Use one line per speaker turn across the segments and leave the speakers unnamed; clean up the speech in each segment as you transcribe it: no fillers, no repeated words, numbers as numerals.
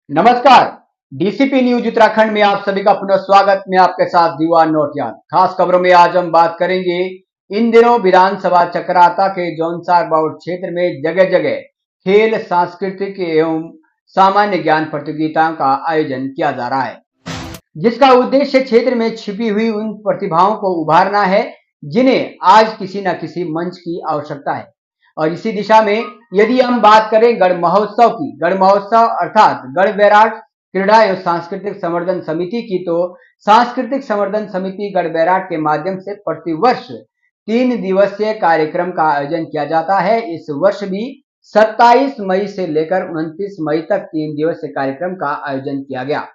नमस्कार। DCP news Uttarakhand में आप सभी का पुनः स्वागत। मैं आपके साथ दीवान नौटियाल। खास खबरों में आज हम बात करेंगे। इन दिनों विधानसभा चक्राता के जौनसार बाउट क्षेत्र में जगह जगह खेल, सांस्कृतिक एवं सामान्य ज्ञान प्रतियोगिताओं का आयोजन किया जा रहा है, जिसका उद्देश्य क्षेत्र में छिपी हुई उन प्रतिभाओं को उभारना है जिन्हें आज किसी न किसी मंच की आवश्यकता है। और इसी दिशा में यदि हम बात करें गढ़ महोत्सव की, गढ़ महोत्सव अर्थात गढ़ बैराट क्रीड़ा एवं सांस्कृतिक संवर्धन समिति की, तो सांस्कृतिक संवर्धन समिति गढ़ बैराट के माध्यम से प्रतिवर्ष 3 दिवसीय कार्यक्रम का आयोजन किया जाता है। इस वर्ष भी 27 मई से लेकर 29 मई तक 3 दिवसीय कार्यक्रम का आयोजन किया गया।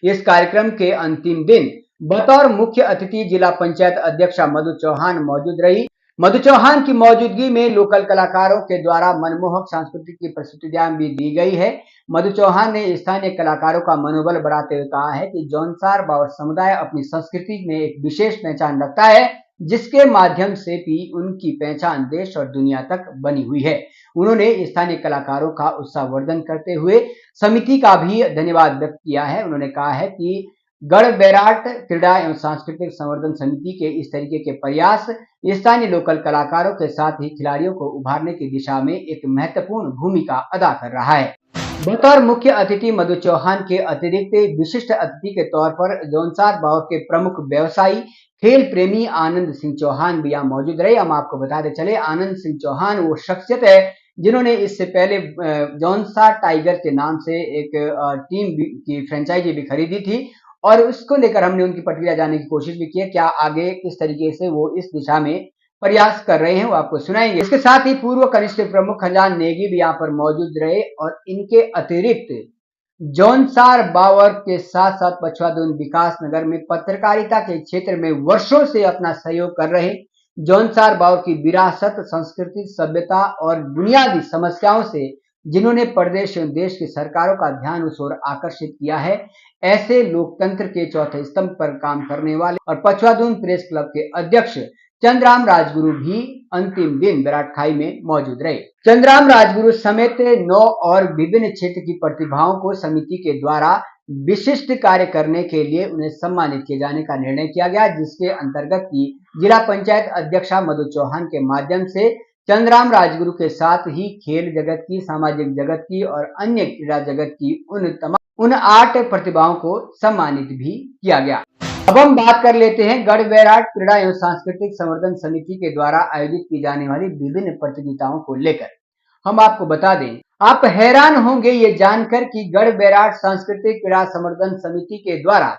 इस कार्यक्रम के अंतिम दिन बतौर मुख्य अतिथि जिला पंचायत अध्यक्षा मधु चौहान मौजूद रही। मधु चौहान की मौजूदगी में लोकल कलाकारों के द्वारा मनमोहक सांस्कृतिक की प्रस्तुतियां भी दी गई है। मधु चौहान ने स्थानीय कलाकारों का मनोबल बढ़ाते हुए कहा है कि जौनसार बाउट समुदाय अपनी संस्कृति में एक विशेष पहचान रखता है, जिसके माध्यम से भी उनकी पहचान देश और दुनिया तक बनी हुई है। उन्होंने स्थानीय कलाकारों का उत्साहवर्धन करते हुए समिति का भी धन्यवाद व्यक्त किया है। उन्होंने कहा है कि गढ़ बैराट क्रीड़ा एवं सांस्कृतिक संवर्धन समिति के इस तरीके के प्रयास स्थानीय लोकल कलाकारों के साथ ही खिलाड़ियों को उभारने की दिशा में एक महत्वपूर्ण भूमिका अदा कर रहा है। बतौर मुख्य अतिथि मधु चौहान के अतिरिक्त विशिष्ट अतिथि के तौर पर जौनसार बाउट के प्रमुख व्यवसायी खेल प्रेमी आनंद सिंह चौहान भी यहाँ मौजूद रहे। हम आपको बताते चले, आनंद सिंह चौहान वो शख्सियत है जिन्होंने इससे पहले जौनसार टाइगर के नाम से एक टीम की फ्रेंचाइजी भी खरीदी थी और उसको लेकर हमने उनकी प्रतिक्रिया जानने की कोशिश भी की है। क्या आगे किस तरीके से वो इस दिशा में प्रयास कर रहे हैं वो आपको सुनाएंगे। इसके साथ ही पूर्व कनिष्ठ प्रमुख खजान नेगी भी यहाँ पर मौजूद रहे और इनके अतिरिक्त जौनसार बावट के साथ साथ पछवादून विकास नगर में पत्रकारिता के क्षेत्र में वर्षों से अपना सहयोग कर रहे जौनसार बाउट की विरासत, संस्कृति, सभ्यता और बुनियादी समस्याओं से जिन्होंने प्रदेश एवं देश की सरकारों का ध्यान उस ओर आकर्षित किया है, ऐसे लोकतंत्र के चौथे स्तंभ पर काम करने वाले और पछवादून प्रेस क्लब के अध्यक्ष चंद्राम राजगुरु भी अंतिम दिन बैराट खाई में मौजूद रहे। चंद्राम राजगुरु समेत 9 और विभिन्न क्षेत्र की प्रतिभाओं को समिति के द्वारा विशिष्ट कार्य करने के लिए उन्हें सम्मानित किए जाने का निर्णय किया गया, जिसके अंतर्गत की जिला पंचायत अध्यक्षा मधु चौहान के माध्यम से चंद्राम राजगुरु के साथ ही खेल जगत की, सामाजिक जगत की और अन्य क्रीड़ा जगत की उन 8 प्रतिभाओं को सम्मानित भी किया गया। अब हम बात कर लेते हैं गढ़ बैराट क्रीड़ा एवं सांस्कृतिक संवर्धन समिति के द्वारा आयोजित की जाने वाली विभिन्न प्रतियोगिताओं को लेकर। हम आपको बता दें, आप हैरान होंगे ये जानकर कि गढ़ बैराट सांस्कृतिक क्रीड़ा संवर्धन समिति के द्वारा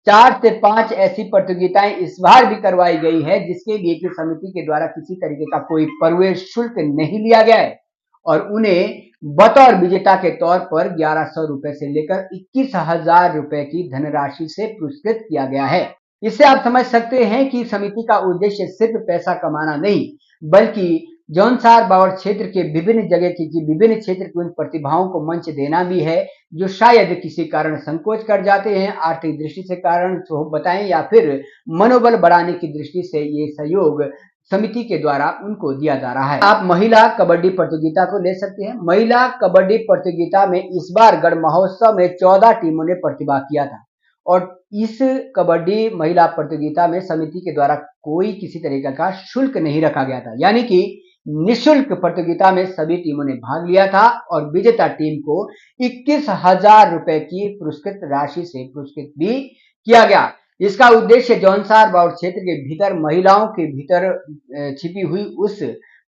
4 से 5 ऐसी प्रतियोगिताएं इस बार भी करवाई गई है, जिसके लिए कि समिति के द्वारा किसी तरीके का कोई प्रवेश शुल्क नहीं लिया गया है और उन्हें बतौर विजेता के तौर पर 1100 रुपए से लेकर 21,000 रुपए की धनराशि से पुरस्कृत किया गया है। इससे आप समझ सकते हैं कि समिति का उद्देश्य सिर्फ पैसा कमाना नहीं, बल्कि जौनसार बाउट क्षेत्र के विभिन्न जगह की विभिन्न क्षेत्र की उन प्रतिभाओं को मंच देना भी है जो शायद किसी कारण संकोच कर जाते हैं, आर्थिक दृष्टि से कारण बताएं या फिर मनोबल बढ़ाने की दृष्टि से ये सहयोग समिति के द्वारा उनको दिया जा रहा है। आप महिला कबड्डी प्रतियोगिता को ले सकते हैं। महिला कबड्डी प्रतियोगिता में इस बार गढ़ महोत्सव में 14 टीमों ने प्रतिभाग किया था और इस कबड्डी महिला प्रतियोगिता में समिति के द्वारा कोई किसी तरीके का शुल्क नहीं रखा गया था, यानी कि निःशुल्क प्रतियोगिता में सभी टीमों ने भाग लिया था और विजेता टीम को 21,000 रुपए की पुरस्कृत राशि से पुरस्कृत भी किया गया। इसका उद्देश्य जौनसार बाउट क्षेत्र के भीतर महिलाओं के भीतर छिपी हुई उस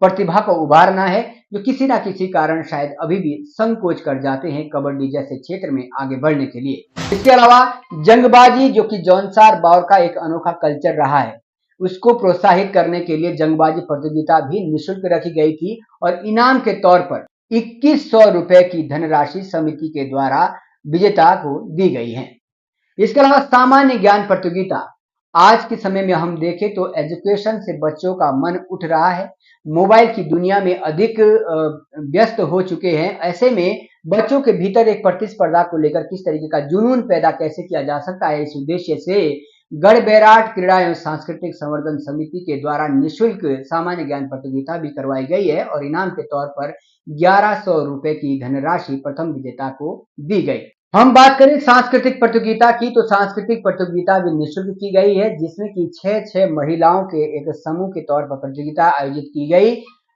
प्रतिभा को उभारना है जो किसी ना किसी कारण शायद अभी भी संकोच कर जाते हैं कबड्डी जैसे क्षेत्र में आगे बढ़ने के लिए। इसके अलावा जंगबाजी, जो कि जौनसार बाउट का एक अनोखा कल्चर रहा है, उसको प्रोत्साहित करने के लिए जंगबाजी प्रतियोगिता भी निःशुल्क रखी गई थी और इनाम के तौर पर 2100 रुपए की धनराशि समिति के द्वारा विजेता को दी गई है। इसके अलावा सामान्य ज्ञान प्रतियोगिता, आज के समय में हम देखें तो एजुकेशन से बच्चों का मन उठ रहा है, मोबाइल की दुनिया में अधिक व्यस्त हो चुके हैं। ऐसे में बच्चों के भीतर एक प्रतिस्पर्धा को लेकर किस तरीके का जुनून पैदा कैसे किया जा सकता है, इस उद्देश्य से गढ़ बैराट क्रीड़ा एवं सांस्कृतिक संवर्धन समिति के द्वारा निःशुल्क सामान्य ज्ञान प्रतियोगिता भी करवाई गई है और इनाम के तौर पर 1100 रुपए की धनराशि प्रथम विजेता को दी गई। हम बात करें सांस्कृतिक प्रतियोगिता की, तो सांस्कृतिक प्रतियोगिता भी निःशुल्क की गई है, जिसमें कि 6 महिलाओं के एक समूह के तौर पर प्रतियोगिता आयोजित की गई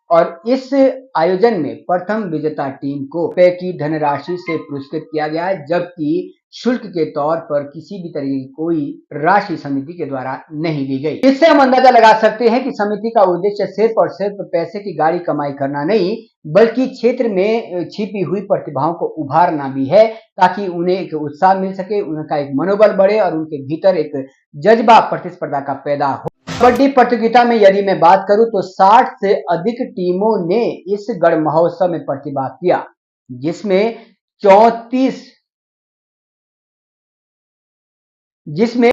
और इस आयोजन में प्रथम विजेता टीम को रुपए की धनराशि से पुरस्कृत किया गया है, जबकि शुल्क के तौर पर किसी भी तरह की कोई राशि समिति के द्वारा नहीं ली गई। इससे हम अंदाजा लगा सकते हैं कि समिति का उद्देश्य सिर्फ और सिर्फ पैसे की गाड़ी कमाई करना नहीं, बल्कि क्षेत्र में छिपी हुई प्रतिभाओं को उभारना भी है, ताकि उन्हें एक उत्साह मिल सके, उनका एक मनोबल बढ़े और उनके भीतर एक जज्बा प्रतिस्पर्धा का पैदा हो। कबड्डी प्रतियोगिता में यदि मैं बात करूं तो 60 से अधिक टीमों ने इस गढ़ महोत्सव में प्रतिभाग किया, जिसमें 34 जिसमें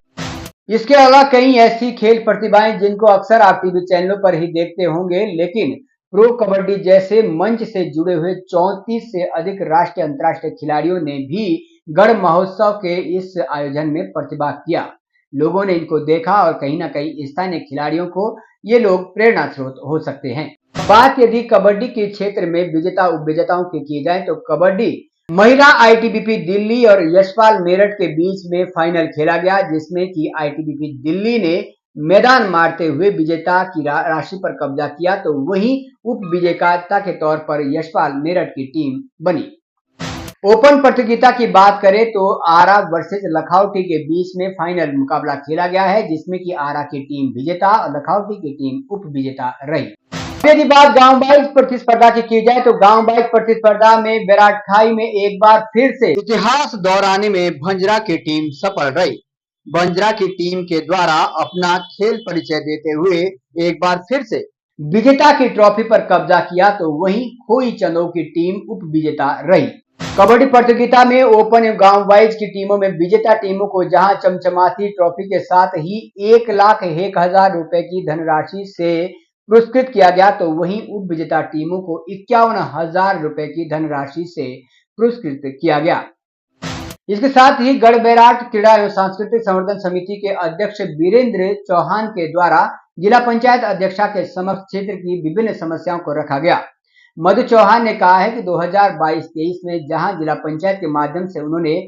इसके अलावा कई ऐसी खेल प्रतिभाएं जिनको अक्सर आप टीवी चैनलों पर ही देखते होंगे, लेकिन प्रो कबड्डी जैसे मंच से जुड़े हुए 34 से अधिक राष्ट्रीय अंतर्राष्ट्रीय खिलाड़ियों ने भी गढ़ महोत्सव के इस आयोजन में प्रतिभाग किया। लोगों ने इनको देखा और कहीं ना कहीं स्थानीय खिलाड़ियों को ये लोग प्रेरणा स्रोत हो सकते हैं। बात यदि कबड्डी के क्षेत्र में विजेता उपविजेताओं की की जाए तो कबड्डी महिला आईटीबीपी दिल्ली और यशपाल मेरठ के बीच में फाइनल खेला गया, जिसमें कि आईटीबीपी दिल्ली ने मैदान मारते हुए विजेता की राशि पर कब्जा किया, तो वहीं उप विजेता के तौर पर यशपाल मेरठ की टीम बनी। ओपन प्रतियोगिता की बात करें तो आरा वर्सेस लखौटी के बीच में फाइनल मुकाबला खेला गया है, जिसमें कि आरा की टीम विजेता और लखौटी की टीम उप विजेता रही। यदि बात गांव वाइज प्रतिस्पर्धा की जाए तो गांव वाइज प्रतिस्पर्धा में विराट खाई में एक बार फिर से इतिहास दोहराने में भंजरा की टीम सफल रही। भंजरा की टीम के द्वारा अपना खेल परिचय देते हुए एक बार फिर से विजेता की ट्रॉफी पर कब्जा किया, तो वहीं खोई चंदो की टीम उप विजेता रही। कबड्डी प्रतियोगिता में ओपन एवं गांव वाइज की टीमों में विजेता टीमों को जहां चमचमाती ट्रॉफी के साथ ही 1,01,000 रुपए की धनराशि से पुरस्कृत किया गया, तो वहीं उप विजेता टीमों को 51,000 रुपए की धनराशि से पुरस्कृत किया गया। इसके साथ ही गढ़ बैराट क्रीड़ा एवं सांस्कृतिक संवर्धन समिति के अध्यक्ष वीरेंद्र चौहान के द्वारा जिला पंचायत अध्यक्षा के समक्ष क्षेत्र की विभिन्न समस्याओं को रखा गया। मधु चौहान ने कहा है कि 2022-23 में जहां जिला पंचायत के माध्यम से उन्होंने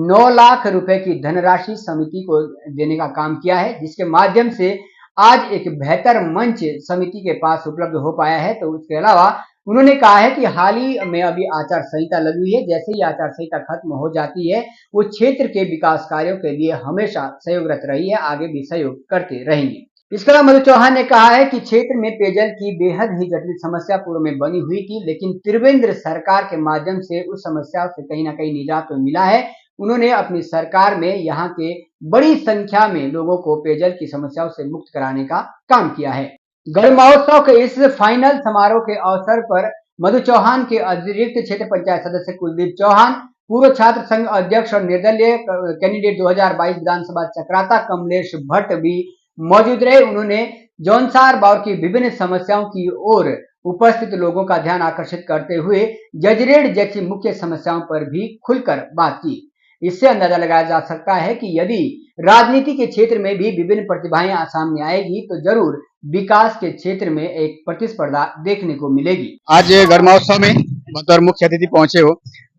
9 लाख रुपए की धनराशि समिति को देने का काम किया है, जिसके माध्यम से आज एक बेहतर मंच समिति के पास उपलब्ध हो पाया है। तो उसके अलावा उन्होंने कहा है कि हाल ही में अभी आचार संहिता लगी हुई है, जैसे ही आचार संहिता खत्म हो जाती है वो क्षेत्र के विकास कार्यों के लिए हमेशा सहयोगरत रही है, आगे भी सहयोग करते रहेंगे। इसके अलावा मधु चौहान ने कहा है कि क्षेत्र में पेयजल की बेहद ही जटिल समस्या पूर्व में बनी हुई थी, लेकिन त्रिवेंद्र सरकार के माध्यम से उस समस्या से कहीं ना कहीं निजात तो मिला है। उन्होंने अपनी सरकार में यहाँ के बड़ी संख्या में लोगों को पेयजल की समस्याओं से मुक्त कराने का काम किया है। गढ़ महोत्सव के इस फाइनल समारोह के अवसर पर मधु चौहान के अतिरिक्त क्षेत्र पंचायत सदस्य कुलदीप चौहान, पूर्व छात्र संघ अध्यक्ष और निर्दलीय कैंडिडेट 2022 विधानसभा चक्राता कमलेश भट्ट भी मौजूद रहे। उन्होंने जौनसार बाउर की विभिन्न समस्याओं की ओर उपस्थित लोगों का ध्यान आकर्षित करते हुए जजरेड जैसी मुख्य समस्याओं पर भी खुलकर बात की। इससे अंदाजा लगाया जा सकता है कि यदि राजनीति के क्षेत्र में भी विभिन्न प्रतिभाएं सामने आएगी तो जरूर विकास के क्षेत्र में एक प्रतिस्पर्धा देखने को मिलेगी। आज गढ़ महोत्सव में बतौर मुख्य अतिथि पहुंचे हो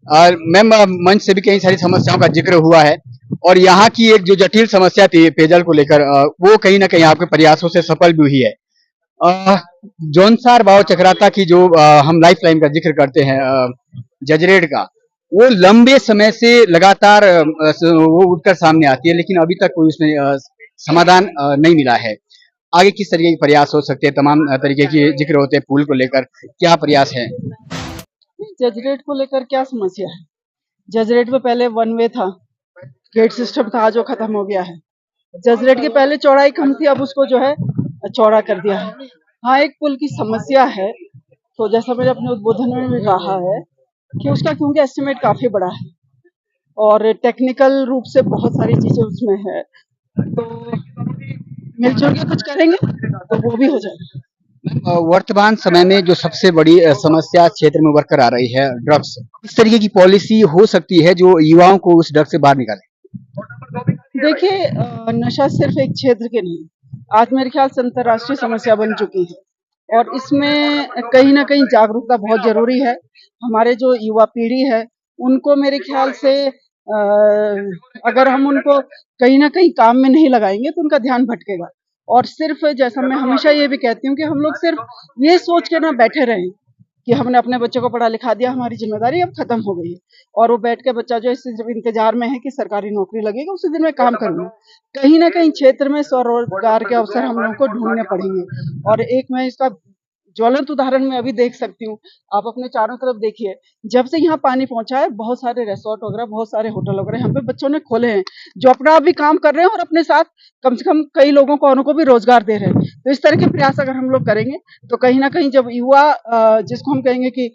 और मैम, मंच से भी कई सारी समस्याओं का जिक्र हुआ है और यहाँ की एक जो जटिल समस्या थी पेयजल को लेकर, वो कहीं ना कहीं आपके प्रयासों से सफल भी हुई है। जौनसार बाव चक्राता की जो हम लाइफ लाइन का जिक्र करते हैं जजरेड का, वो लंबे समय से लगातार वो उठकर सामने आती है, लेकिन अभी तक कोई उसमें समाधान नहीं मिला है। आगे किस तरीके के प्रयास हो सकते हैं? तमाम तरीके के जिक्र होते हैं पुल को लेकर, क्या प्रयास है?
जजरेट को लेकर क्या समस्या है? जजरेट में पहले वन वे था, गेट सिस्टम था जो खत्म हो गया है। जजरेट के पहले चौड़ाई कम थी, अब उसको जो है चौड़ा कर दिया है। हाँ, एक पुल की समस्या है, तो जैसा मैंने अपने उद्बोधन में भी कहा है कि उसका क्योंकि एस्टिमेट काफी बड़ा है और टेक्निकल रूप से बहुत सारी चीजें उसमें है, तो मिलजुल के कुछ करेंगे तो वो भी हो जाएगा।
वर्तमान समय में जो सबसे बड़ी समस्या क्षेत्र में उभर कर आ रही है ड्रग्स, इस तरीके की पॉलिसी हो सकती है जो युवाओं को उस ड्रग्स से बाहर निकाले?
देखिए, नशा सिर्फ एक क्षेत्र के नहीं, आज मेरे ख्याल से अंतर्राष्ट्रीय समस्या बन चुकी है और इसमें कहीं ना कहीं जागरूकता बहुत जरूरी है। हमारे जो युवा पीढ़ी है उनको मेरे ख्याल से अगर हम उनको कहीं ना कहीं काम में नहीं लगाएंगे तो उनका ध्यान भटकेगा। और सिर्फ जैसा मैं हमेशा ये भी कहती हूँ कि हम लोग सिर्फ ये सोच के ना बैठे रहें कि हमने अपने बच्चे को पढ़ा लिखा दिया, हमारी जिम्मेदारी अब खत्म हो गई है, और वो बैठ के बच्चा जो है सिर्फ इंतजार में है कि सरकारी नौकरी लगेगा उसी दिन मैं काम करूंगा। कहीं ना कहीं क्षेत्र में स्वरोजगार के अवसर हम लोगों को ढूंढने पड़ेंगे। और एक मैं इसका ज्वलंत उदाहरण मैं अभी देख सकती हूँ, आप अपने चारों तरफ देखिए, जब से यहाँ पानी पहुंचा है बहुत सारे रिसोर्ट वगैरह, बहुत सारे होटल वगैरह यहाँ पे बच्चों ने खोले हैं, जो अपना आप भी काम कर रहे हैं और अपने साथ कम से कम कई लोगों को, औरों को भी रोजगार दे रहे हैं। तो इस तरह के प्रयास अगर हम लोग करेंगे तो कहीं ना कहीं जब युवा जिसको हम कहेंगे कि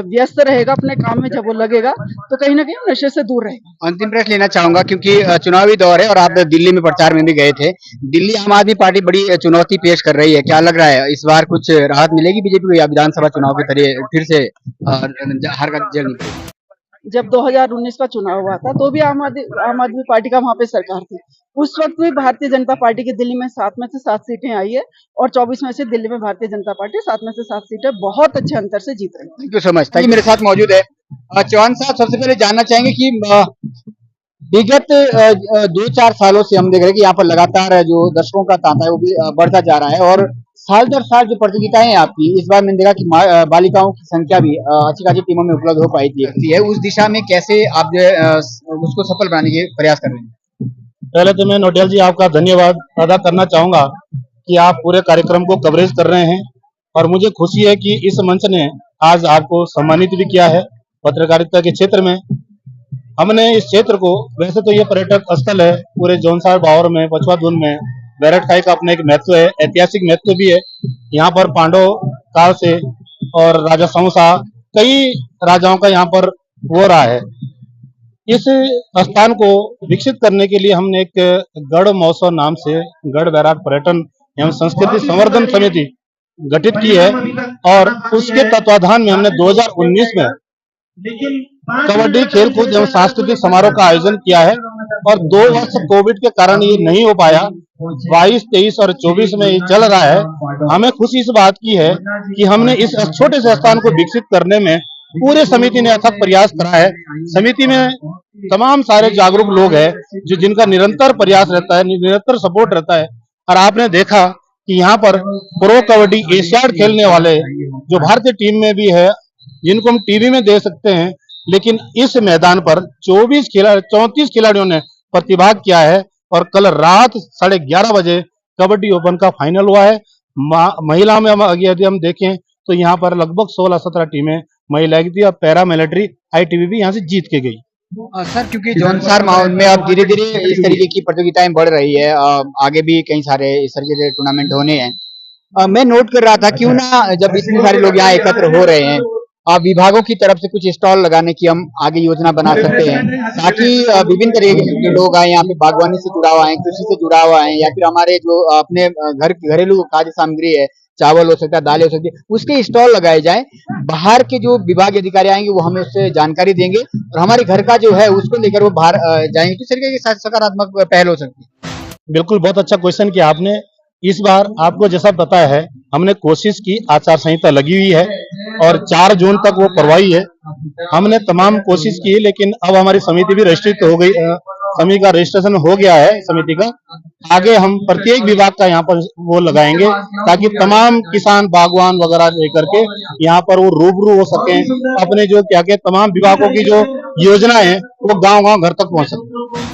व्यस्त रहेगा अपने काम में, जब वो लगेगा तो कहीं ना कहीं वो नशे से दूर रहेगा।
अंतिम प्रश्न लेना चाहूंगा क्योंकि चुनावी दौर है और आप दिल्ली में प्रचार में भी गए थे। दिल्ली आम आदमी पार्टी बड़ी चुनौती पेश कर रही है, क्या लग रहा है इस बार कुछ राहत मिलेगी बीजेपी को या विधानसभा चुनाव के तरह फिर से हार का जंग निकलेगी?
जब 2019 का चुनाव हुआ था तो भी आम आदमी पार्टी का वहां पे सरकार थी। उस वक्त भी भारतीय जनता पार्टी की दिल्ली में 7 में से 7 सीटें आई है, और 24 में से दिल्ली में भारतीय जनता पार्टी 7 में से 7 सीटें बहुत अच्छे अंतर से जीत रही है।
Thank you so much. मेरे साथ मौजूद है चौहान साहब। सबसे पहले जानना चाहेंगे कि विगत 2-4 सालों से हम देख रहे हैं कि यहाँ पर लगातार जो दर्शकों का तांता है वो भी बढ़ता जा रहा है, और साल दर साल जो प्रतियोगिताएं हैं आपकी, इस बार मैंने देखा कि बालिकाओं की संख्या भी अच्छी खासी टीमों में उपलब्ध हो पाई थी। उस दिशा में कैसे आप जो है उसको सफल बनाने के प्रयास कर रहे हैं?
पहले तो मैं नोटियाल जी आपका धन्यवाद अदा करना चाहूंगा कि आप पूरे कार्यक्रम को कवरेज कर रहे हैं, और मुझे खुशी है कि इस मंच ने आज आपको सम्मानित भी किया है पत्रकारिता के क्षेत्र में। हमने इस क्षेत्र को, वैसे तो ये पर्यटक स्थल है पूरे जौनसार बावर में, पछुआ धुन में, बैरट खाई का अपना एक महत्व है, ऐतिहासिक महत्व भी है। यहाँ पर पांडव काल से और राजा सहसा कई राजाओं का यहाँ पर वो रहा है। इस स्थान को विकसित करने के लिए हमने एक गढ़ महोत्सव नाम से गढ़ बैराट पर्यटन एवं संस्कृति संवर्धन समिति गठित की है, और उसके तत्वाधान में हमने 2019 में कबड्डी खेलकूद एवं सांस्कृतिक समारोह का आयोजन किया है। और 2 वर्ष कोविड के कारण ये नहीं हो पाया, 22, 23 और 24 में ये चल रहा है। हमें खुशी इस बात की है कि हमने इस छोटे से स्थान को विकसित करने में पूरे समिति ने अथक प्रयास करा है। समिति में तमाम सारे जागरूक लोग हैं जो जिनका निरंतर प्रयास रहता है, निरंतर सपोर्ट रहता है। और आपने देखा कि यहाँ पर प्रो कबड्डी एशियाड खेलने वाले जो भारतीय टीम में भी है, जिनको हम टीवी में देख सकते हैं, लेकिन इस मैदान पर 34 खिलाड़ियों ने प्रतिभाग किया है। और कल रात 11:30 बजे कबड्डी ओपन का फाइनल हुआ है। महिला में यदि हम देखें तो यहाँ पर लगभग 16-17 टीमें महिला की थी, और पैरा मिलिट्री ITB भी यहाँ से जीत के गई।
सर, क्योंकि जौनसार माहौल में अब धीरे धीरे इस तरीके की प्रतियोगिताएं बढ़ रही है, आगे भी कई सारे इस तरीके के टूर्नामेंट होने हैं। मैं नोट कर रहा था क्यों ना जब इतने सारे लोग यहाँ एकत्र हो रहे हैं, विभागों की तरफ से कुछ स्टॉल लगाने की हम आगे योजना बना सकते हैं, ताकि विभिन्न तरीके के लोग आए यहाँ पे, बागवानी से जुड़ा हुआ है, कृषि से जुड़ा हुआ है, या फिर हमारे जो अपने घरेलू खाद्य सामग्री है, चावल हो सकता है, दालें हो सकती है, उसके स्टॉल लगाए जाए। बाहर के जो विभागीय अधिकारी आएंगे वो हमें उससे जानकारी देंगे, और हमारे घर का जो है उसको लेकर वो बाहर जाएंगे। किस तरीके की सकारात्मक पहल हो सकती है?
बिल्कुल, बहुत अच्छा क्वेश्चन किया आपने। इस बार आपको जैसा पता है, हमने कोशिश की, आचार संहिता लगी हुई है और 4 जून तक वो करवाई है। हमने तमाम कोशिश की, लेकिन अब हमारी समिति भी रजिस्ट्रेट हो गई, समिति का रजिस्ट्रेशन हो गया है समिति का। आगे हम प्रत्येक विभाग का यहाँ पर वो लगाएंगे, ताकि तमाम किसान, बागवान वगैरह लेकर के यहाँ पर वो रूबरू हो सके, अपने जो क्या क्या तमाम विभागों की जो योजना है वो गांव-गांव घर तक पहुंच सके।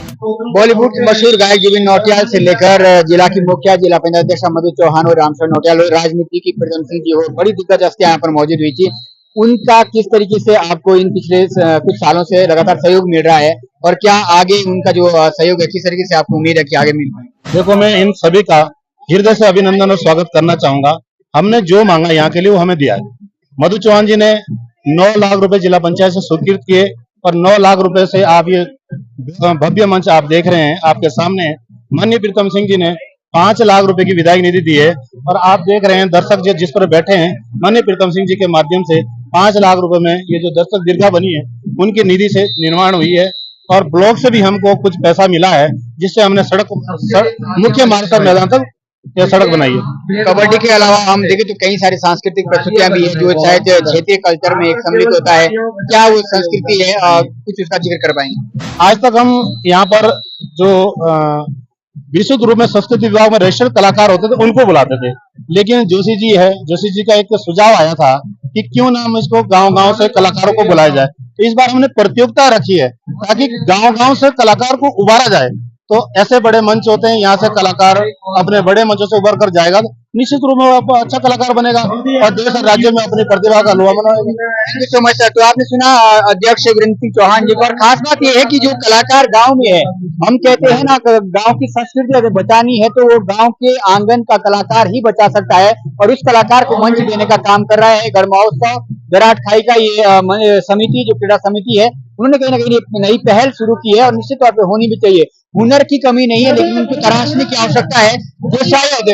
बॉलीवुड के मशहूर गायक जुबिन नौटियाल से लेकर जिला की मुखिया, जिला पंचायत अध्यक्ष मधु चौहान और रामचंद्र नौटियाल, राजनीति की प्रीतम सिंह जी और बड़ी दिग्गज हस्तियां यहाँ पर मौजूद हुई थी। उनका किस तरीके से आपको इन पिछले कुछ सालों से लगातार सहयोग मिल रहा है, और क्या आगे उनका जो सहयोग है, किस तरीके से आपको उम्मीद है कि आगे मिल पाए?
देखो, मैं इन सभी का हृदय से अभिनंदन और स्वागत करना चाहूंगा। हमने जो मांगा यहाँ के लिए वो हमें दिया है। मधु चौहान जी ने 9 लाख रुपए जिला पंचायत से स्वीकृत किए, और 9 लाख रुपए से आप ये भव्य मंच आप देख रहे हैं आपके सामने। माननीय प्रीतम सिंह जी ने 5 लाख रुपए की विधायक निधि दी है, और आप देख रहे हैं दर्शक जिस पर बैठे हैं, माननीय प्रीतम सिंह जी के माध्यम से 5 लाख रुपए में ये जो दर्शक दीर्घा बनी है उनकी निधि से निर्माण हुई है। और ब्लॉक से भी हमको कुछ पैसा मिला है, जिससे हमने सड़क मुख्य मार्ग मैदान तक ये सड़क बनाई है।
कबड्डी के अलावा हम देखें तो कई सारी सांस्कृतिक प्रस्तुतियां भी है जो शायद क्षेत्रीय कल्चर में एक सम्मिलित होता है। क्या वो संस्कृति है, कुछ उसका जिक्र कर पाएंगे?
आज तक हम यहाँ पर जो विशुद्ध रूप में संस्कृति विभाग में रजिस्टर्ड कलाकार होते थे उनको बुलाते थे, लेकिन जोशी जी का एक सुझाव आया था कि क्यों ना हम इसको गांव-गांव से कलाकारों को बुलाया जाए। तो इस बार हमने प्रतियोगिता रखी है ताकि गांव-गांव से कलाकार को उबारा जाए। तो ऐसे बड़े मंच होते हैं, यहाँ से कलाकार अपने बड़े मंचों से उभर कर जाएगा तो निश्चित रूप में वो अच्छा कलाकार बनेगा और देश और राज्य में अपनी प्रतिभा का अनुभव बनाएगा।
Thank you so much sir. तो आपने सुना अध्यक्ष वीरेंद्र सिंह चौहान जी को, और खास बात यह है कि जो कलाकार गांव में है, हम कहते हैं ना गांव की संस्कृति अगर बचानी है तो वो गांव के आंगन का कलाकार ही बचा सकता है, और उस कलाकार को मंच देने का काम कर रहा है गढ़ महोत्सव विराट खाई का ये समिति, जो क्रीड़ा समिति है, उन्होंने कहीं ना कहीं एक नई पहल शुरू की है और निश्चित तौर पर होनी भी चाहिए। हुनर की कमी नहीं है, लेकिन उनको तराशने की आवश्यकता है, जो शायद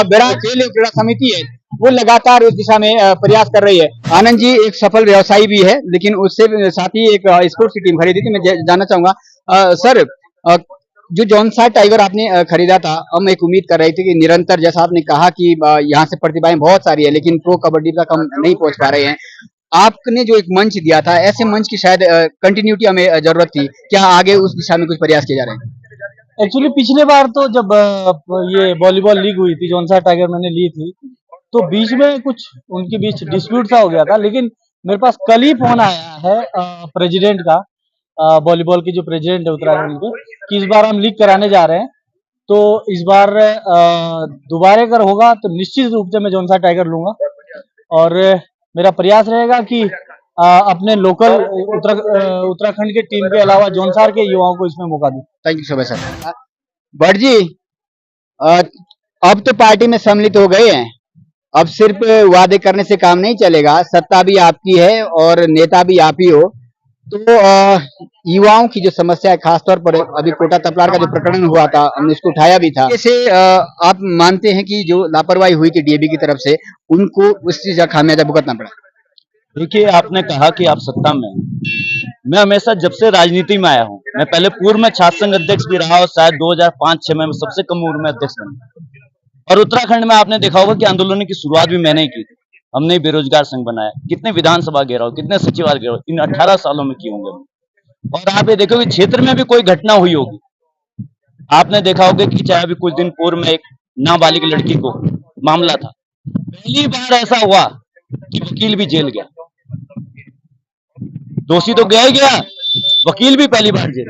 विराट खेल क्रीड़ा समिति है वो लगातार उस दिशा में प्रयास कर रही है। आनंद जी एक सफल व्यवसायी भी है, लेकिन उससे साथ ही एक स्पोर्ट्स की टीम खरीदी थी। मैं जानना चाहूंगा सर, जो जौनसार टाइगर आपने खरीदा था, हम एक उम्मीद कर रहे थे कि निरंतर, जैसा आपने कहा कि यहाँ से प्रतिभाएं बहुत सारी है लेकिन प्रो कबड्डी तक हम नहीं पहुंच पा रहे हैं, आपने जो एक मंच दिया था, ऐसे मंच की शायद कंटिन्यूटी हमें जरूरत थी। क्या आगे उस दिशा में कुछ प्रयास किए जा रहे हैं?
एक्चुअली पिछले बार तो जब ये वॉलीबॉल लीग हुई थी, जौनसार टाइगर मैंने ली थी, तो बीच में कुछ उनके बीच डिस्प्यूट सा हो गया था, लेकिन मेरे पास कल ही फोन आया है प्रेसिडेंट का, वॉलीबॉल के जो प्रेसिडेंट है उत्तराखंड के, कि इस बार हम लीग कराने जा रहे हैं। तो इस बार दोबारा अगर होगा तो निश्चित रूप से मैं जौनसार टाइगर लूंगा, और मेरा प्रयास रहेगा कि अपने लोकल उत्तराखंड के टीम के अलावा जौनसार के युवाओं को इसमें मौका दूं।
Thank you so much sir. Bhatt ji, अब तो पार्टी में सम्मिलित हो गए हैं, अब सिर्फ वादे करने से काम नहीं चलेगा, सत्ता भी आपकी है और नेता भी आप ही हो। तो युवाओं की जो समस्या है, खासतौर पर अभी कोटा तपलार का जो प्रकरण हुआ था, हमने उसको उठाया भी था, जैसे आप मानते हैं कि जो लापरवाही हुई थी डीएबी की तरफ से, उनको उस चीज का खामियाजा भुगतना पड़ा?
देखिए, आपने कहा कि आप सत्ता में हैं। मैं हमेशा जब से राजनीति में आया हूँ, मैं पहले पूर्व में छात्र संघ अध्यक्ष भी रहा और शायद 2005-6 में सबसे कम उम्र में अध्यक्ष बना। और उत्तराखंड में आपने देखा होगा कि आंदोलन की शुरुआत भी मैंने ही की थी। हमने बेरोजगार संघ बनाया, कितने विधानसभा घेराव, कितने सचिवालय घेराव इन 18 सालों में किए होंगे। और आप ये देखोगे क्षेत्र में भी कोई घटना हुई होगी, आपने देखा होगा कि चाहे अभी कुछ दिन पूर्व में एक नाबालिग लड़की को मामला था, पहली बार ऐसा हुआ कि वकील भी जेल गया। दोषी तो गया ही गया, वकील भी पहली बार जेल।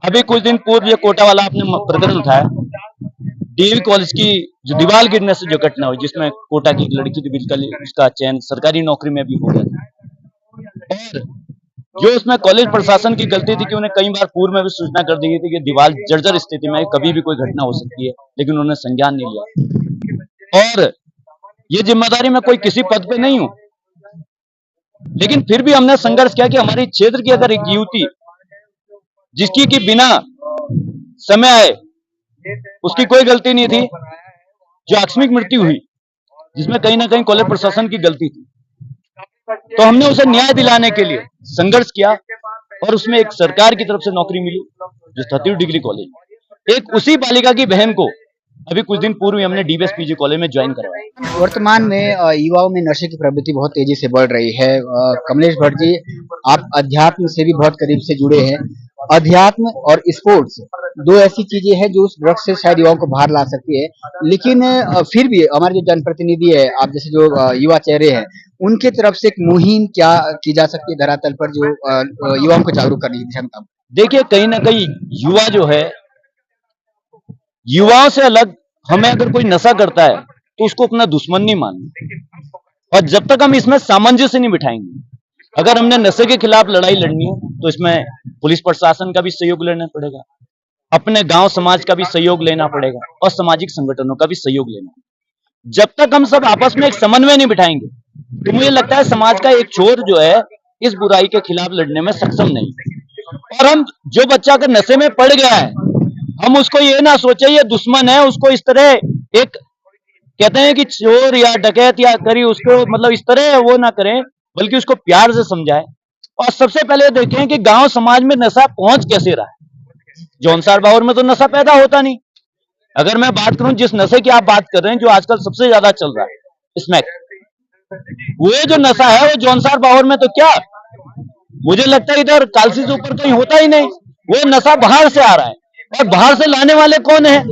अभी कुछ दिन पूर्व ये कोटा वाला आपने प्रकरण उठाया, डीएवी कॉलेज की जो दीवार गिरने से जो घटना हुई, जिसमें कोटा की एक लड़की थी, बिल्कुल उसका चयन सरकारी नौकरी में भी हो गया था। और जो उसमें कॉलेज प्रशासन की गलती थी कि उन्हें कई बार पूर्व में भी सूचना कर दी गई थी कि दीवार जर्जर स्थिति में कभी भी कोई घटना हो सकती है, लेकिन उन्होंने संज्ञान नहीं लिया। और ये जिम्मेदारी मैं कोई किसी पद पे नहीं हूं, लेकिन फिर भी हमने संघर्ष किया कि हमारी क्षेत्र की अगर एक युवती जिसकी कि बिना समय आए, उसकी कोई गलती नहीं थी, जो आकस्मिक मृत्यु हुई, जिसमें कहीं ना कहीं कॉलेज प्रशासन की गलती थी, तो हमने उसे न्याय दिलाने के लिए संघर्ष किया और उसमें एक सरकार की तरफ से नौकरी मिली, जो 30 डिग्री कॉलेज। एक उसी बालिका की बहन को अभी कुछ दिन पूर्व ही हमने डीबीएस पीजी कॉलेज में ज्वाइन करवाया।
वर्तमान में युवाओं में नशे की प्रवृत्ति बहुत तेजी से बढ़ रही है। कमलेश भट्ट जी, आप अध्यात्म से भी बहुत करीब से जुड़े हैं। अध्यात्म और स्पोर्ट्स दो ऐसी चीजें हैं जो उस ड्रग्स से शायद युवाओं को बाहर ला सकती है, लेकिन फिर भी हमारे जो जनप्रतिनिधि है, आप जैसे जो युवा चेहरे हैं, उनके तरफ से एक मुहिम क्या की जा सकती है धरातल पर, जो युवाओं को जागरूक करने की दिशा में काम?
देखिए, कहीं ना कहीं युवा जो है, युवाओं से अलग हमें अगर कोई नशा करता है तो उसको अपना दुश्मन नहीं मानना। और जब तक हम इसमें सामंजस्य नहीं बिठाएंगे, अगर हमने नशे के खिलाफ लड़ाई लड़नी है तो इसमें पुलिस प्रशासन का भी सहयोग लेना पड़ेगा, अपने गांव समाज का भी सहयोग लेना पड़ेगा और सामाजिक संगठनों का भी सहयोग लेना। जब तक हम सब आपस में एक समन्वय नहीं बिठाएंगे तो मुझे लगता है समाज का एक छोर जो है इस बुराई के खिलाफ लड़ने में सक्षम नहीं। और हम जो बच्चा अगर नशे में पड़ गया है, हम उसको ये ना सोचे ये दुश्मन है, उसको इस तरह एक कहते हैं कि चोर या डकैत या करी, उसको मतलब इस तरह वो ना करें, बल्कि उसको प्यार से समझाएं। और सबसे पहले देखें कि गांव समाज में नशा पहुंच कैसे रहा है। जौनसार बावर में तो नशा पैदा होता नहीं, अगर मैं बात करूं जिस नशे की आप बात कर रहे हैं, जो आजकल सबसे ज्यादा चल रहा है स्मैक, वो जो नशा है वो जौनसार बावर में तो क्या, मुझे लगता है इधर कालसी से ऊपर कहीं होता ही नहीं। वो नशा बाहर से आ रहा है, और बाहर से लाने वाले कौन है?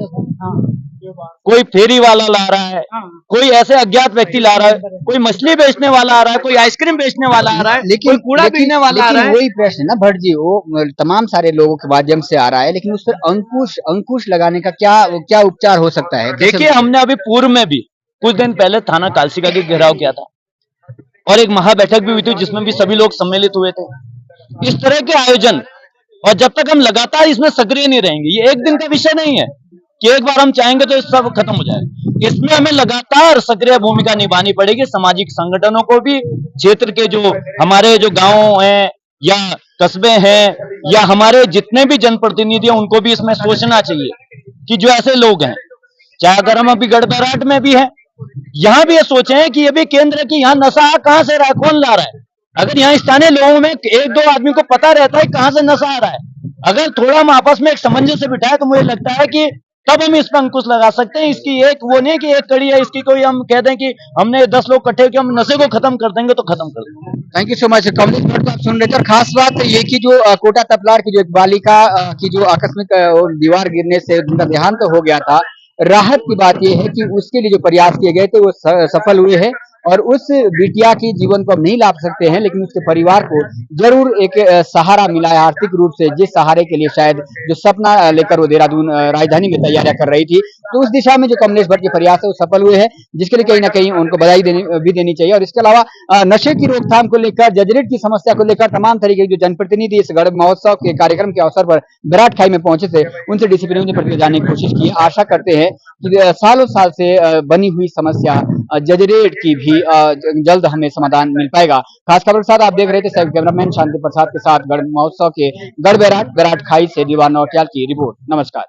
कोई फेरी वाला ला रहा है, कोई ऐसे अज्ञात व्यक्ति ला रहा है, कोई मछली बेचने वाला आ रहा है, कोई आइसक्रीम बेचने वाला आ रहा है, कोई कूड़ा पीने वाला आ रहा है।
वही प्रश्न है ना भट्ट जी, वो तमाम सारे लोगों के माध्यम से आ रहा है, लेकिन उस पर अंकुश अंकुश लगाने का क्या उपचार हो सकता है?
देखिए, हमने अभी पूर्व में भी कुछ दिन पहले थाना कालसी का भी घेराव किया था, और एक महा बैठक भी हुई थी जिसमें भी सभी लोग सम्मिलित हुए थे। इस तरह के आयोजन, और जब तक हम लगातार इसमें सक्रिय नहीं रहेंगे, ये एक दिन का विषय नहीं है कि एक बार हम चाहेंगे तो सब खत्म हो जाए। इसमें हमें लगातार सक्रिय भूमिका निभानी पड़ेगी। सामाजिक संगठनों को भी, क्षेत्र के जो हमारे जो गांव हैं या कस्बे हैं, या हमारे जितने भी जनप्रतिनिधि हैं, उनको भी इसमें सोचना चाहिए कि जो ऐसे लोग हैं, चाहे अगर हम अभी गढ़बैराट में भी हैं, यहाँ भी ये सोचे कि ये भी केंद्र है कि यहाँ नशा कहाँ से रहा है, कौन ला रहा है। अगर यहाँ स्थानीय लोगों में एक दो आदमी को पता रहता है कहाँ से नशा आ रहा है, अगर थोड़ा हम आपस में एक सामंजस्य बिठाए, तो मुझे लगता है कि तब हम इस पर अंकुश लगा सकते हैं। इसकी एक वो नहीं कि एक कड़ी है इसकी, कोई हम कह दें कि हमने 10 लोग इकट्ठे कि हम नशे को खत्म कर देंगे तो खत्म कर देंगे।
Thank you so much Kamlesh Bhatt को आप सुन रहे थे। और खास बात ये कि जो कोटा तपलार की जो एक बालिका की जो आकस्मिक दीवार गिरने से उनका देहांत हो गया था, राहत की बात यह है कि उसके लिए जो प्रयास किए गए थे वो सफल हुए हैं, और उस बिटिया की जीवन को हम नहीं लाभ सकते हैं, लेकिन उसके परिवार को जरूर एक सहारा मिला है आर्थिक रूप से, जिस सहारे के लिए शायद जो सपना लेकर वो देहरादून राजधानी में तैयारियां कर रही थी, तो उस दिशा में जो कमलेश भट्ट के प्रयास है वो सफल हुए हैं, जिसके लिए कहीं ना कहीं उनको बधाई देनी चाहिए। और इसके अलावा नशे की रोकथाम को लेकर, जजरेट की समस्या को लेकर तमाम तरीके के जो जनप्रतिनिधि इस गढ़ महोत्सव के कार्यक्रम के अवसर पर बेराट खाई में पहुंचे थे, उनसे डीसीपी ने प्रतिक्रिया जानने की कोशिश की। आशा करते हैं कि सालों साल से बनी हुई समस्या जजरेट की भी जल्द हमें समाधान मिल पाएगा। खास खबर के साथ आप देख रहे थे सहयोगी कैमरामैन शांति प्रसाद के साथ गढ़ महोत्सव के गढ़ बेराट खाई से दीवान नौटियाल की रिपोर्ट। नमस्कार।